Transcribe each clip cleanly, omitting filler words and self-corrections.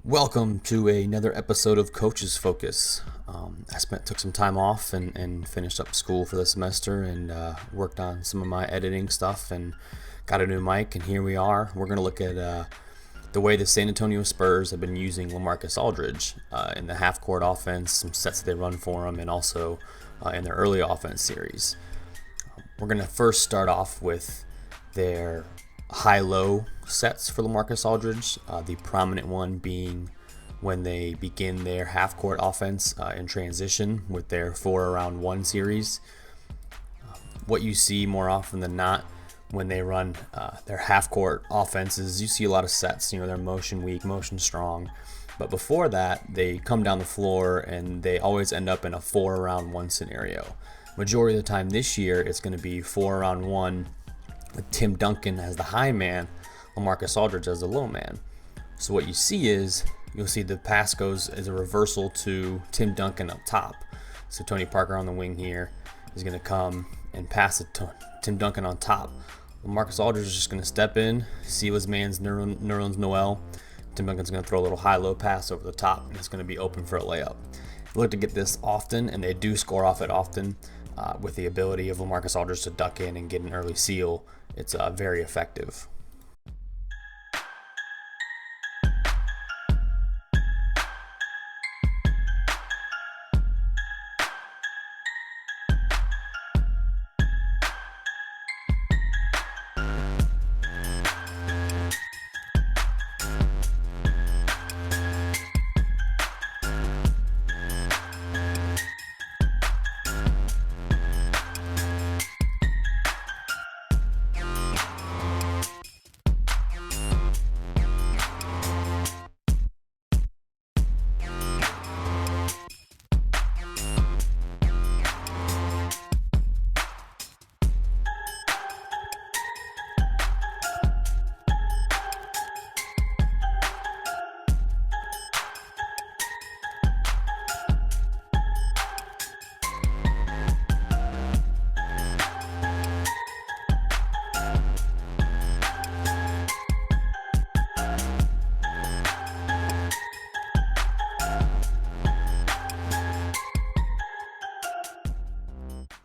Welcome to another episode of Coach's Focus. Took some time off and finished up school for the semester and worked on some of my editing stuff and got a new mic, and here we are. We're going to look at the way the San Antonio Spurs have been using Lamarcus Aldridge in the half-court offense, some sets that they run for him, and also in their early offense series. We're going to first start off with their high-low sets for Lamarcus Aldridge, the prominent one being when they begin their half-court offense in transition with their 4-around-1 series. What you see more often than not when they run their half-court offenses, you see a lot of sets. They're motion weak, motion strong. But before that, they come down the floor and they always end up in a 4-around-1 scenario. Majority of the time this year, it's going to be 4-around-1 with Tim Duncan as the high man, Lamarcus Aldridge as the low man. So what you see is, you'll see the pass goes as a reversal to Tim Duncan up top. So Tony Parker on the wing here is going to come and pass it to Tim Duncan on top. Lamarcus Aldridge is just going to step in, see his man's Nerlens Noel. Tim Duncan's going to throw a little high-low pass over the top, and it's going to be open for a layup. They look to get this often, and they do score off it often with the ability of Lamarcus Aldridge to duck in and get an early seal. It's very effective.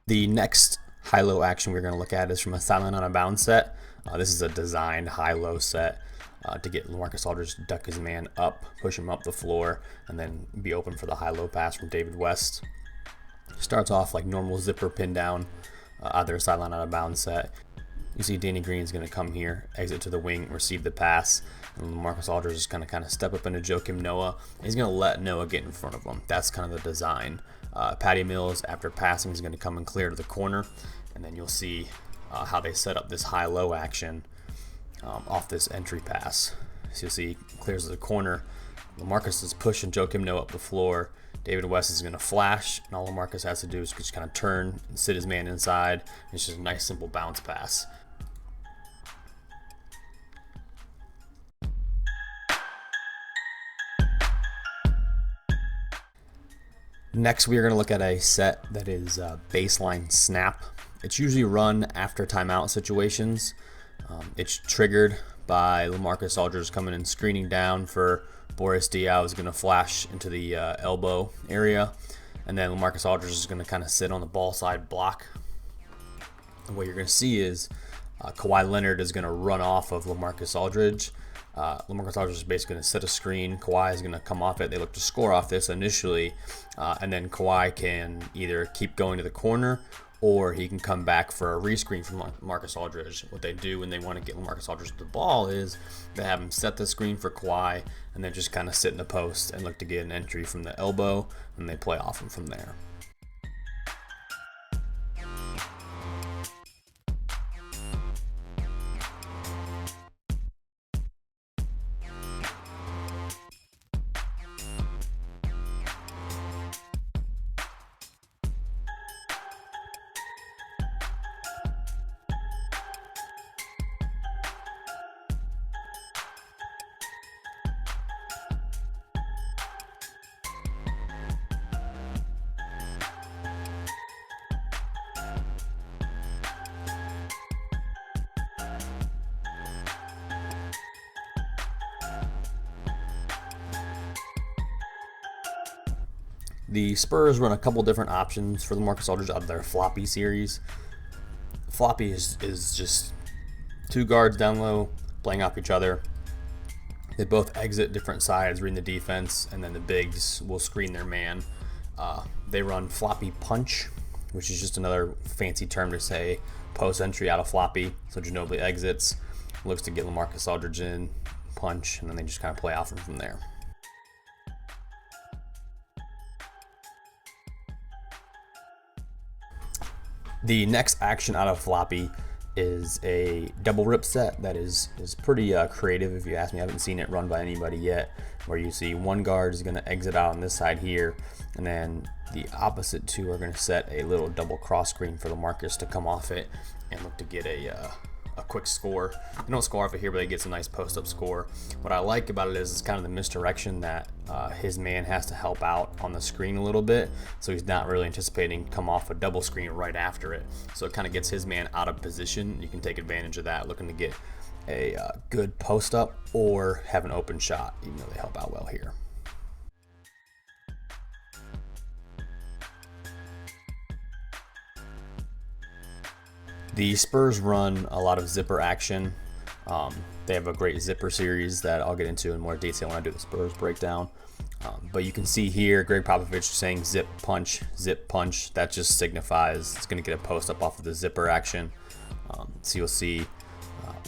The next high-low action we're going to look at is from a sideline on a bounce set. This is a designed high-low set to get Lamarcus Aldridge to duck his man up, push him up the floor, and then be open for the high-low pass from David West. Starts off like normal zipper pin down out there, sideline on a bounce set. You see Danny Green's going to come here, exit to the wing, receive the pass, and Lamarcus Aldridge is going to kind of step up into Joakim Noah. He's going to let Noah get in front of him. That's kind of the design. Patty Mills, after passing, is going to come and clear to the corner, and then you'll see how they set up this high-low action off this entry pass. So you'll see clears to the corner. Lamarcus is pushing Joakim Noah up the floor. David West is going to flash, and all Lamarcus has to do is just kind of turn and sit his man inside. It's just a nice, simple bounce pass. Next, we are going to look at a set that is baseline snap. It's usually run after timeout situations. It's triggered by Lamarcus Aldridge coming and screening down for Boris Diaw, is going to flash into the elbow area, and then Lamarcus Aldridge is going to kind of sit on the ball side block. And what you're going to see is Kawhi Leonard is going to run off of Lamarcus Aldridge. Lamarcus Aldridge is basically going to set a screen. Kawhi is going to come off it. They look to score off this initially, and then Kawhi can either keep going to the corner or he can come back for a rescreen from Lamarcus Aldridge. What they do when they want to get Lamarcus Aldridge the ball is they have him set the screen for Kawhi and then just kind of sit in the post and look to get an entry from the elbow, and they play off him from there. The Spurs run a couple different options for Lamarcus Aldridge out of their floppy series. Floppy is just two guards down low playing off each other. They both exit different sides, reading the defense, and then the bigs will screen their man. They run floppy punch, which is just another fancy term to say post entry out of floppy. So Ginobili exits, looks to get Lamarcus Aldridge in, punch, and then they just kind of play off him from there. The next action out of floppy is a double rip set that is pretty creative, if you ask me. I haven't seen it run by anybody yet, where you see one guard is going to exit out on this side here, and then the opposite two are going to set a little double cross screen for Lamarcus to come off it and look to get a quick score. They don't score off it here, but they get some nice post-up score. What I like about it is it's kind of the misdirection that his man has to help out on the screen a little bit, so he's not really anticipating come off a double screen right after it. So it kind of gets his man out of position. You can take advantage of that, looking to get a good post-up or have an open shot, even though they help out well here. The Spurs run a lot of zipper action. They have a great zipper series that I'll get into in more detail when I do the Spurs breakdown. But you can see here Greg Popovich saying zip punch. That just signifies it's going to get a post up off of the zipper action. So you'll see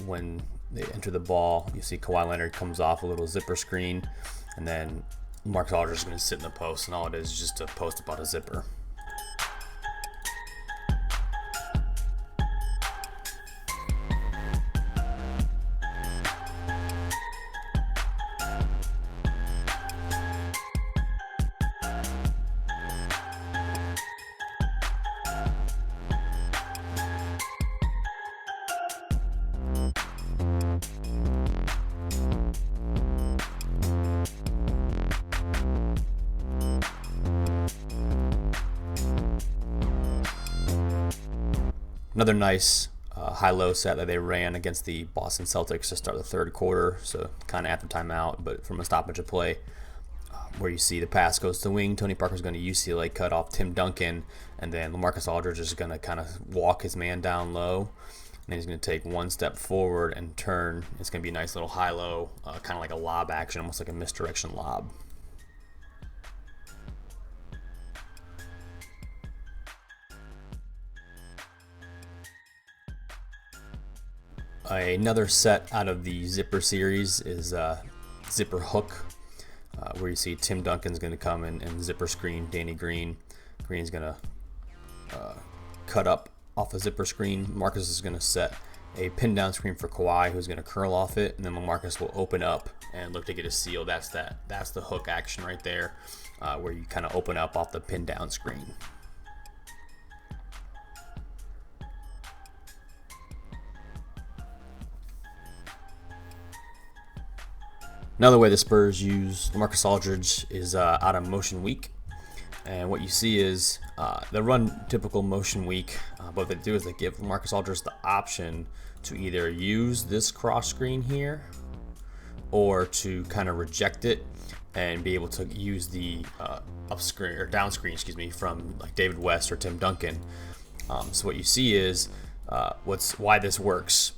when they enter the ball, you see Kawhi Leonard comes off a little zipper screen, and then Marcus Aldridge is going to sit in the post, and all it is just a post up on a zipper. Another nice high-low set that they ran against the Boston Celtics to start the third quarter, so kind of after timeout, but from a stoppage of play, where you see the pass goes to the wing. Tony Parker's going to UCLA cut off Tim Duncan, and then Lamarcus Aldridge is going to kind of walk his man down low, and then he's going to take one step forward and turn. It's going to be a nice little high-low, kind of like a lob action, almost like a misdirection lob. Another set out of the zipper series is zipper hook, where you see Tim Duncan's going to come in and zipper screen Danny Green. Green's going to cut up off a zipper screen. Marcus is going to set a pin down screen for Kawhi, who's going to curl off it, and then Lamarcus will open up and look to get a steal. That's the hook action right there, where you kind of open up off the pin down screen. Another way the Spurs use Lamarcus Aldridge is out of motion weak. And what you see is they run typical motion weak, but what they do is they give Lamarcus Aldridge the option to either use this cross screen here or to kind of reject it and be able to use the up screen or down screen, from like David West or Tim Duncan. So what you see is why this works.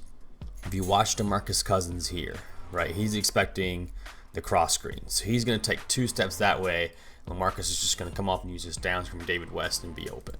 If you watch DeMarcus Cousins here, right, he's expecting the cross screen, so he's going to take two steps that way. Lamarcus is just going to come off and use his down screen from David West and be open.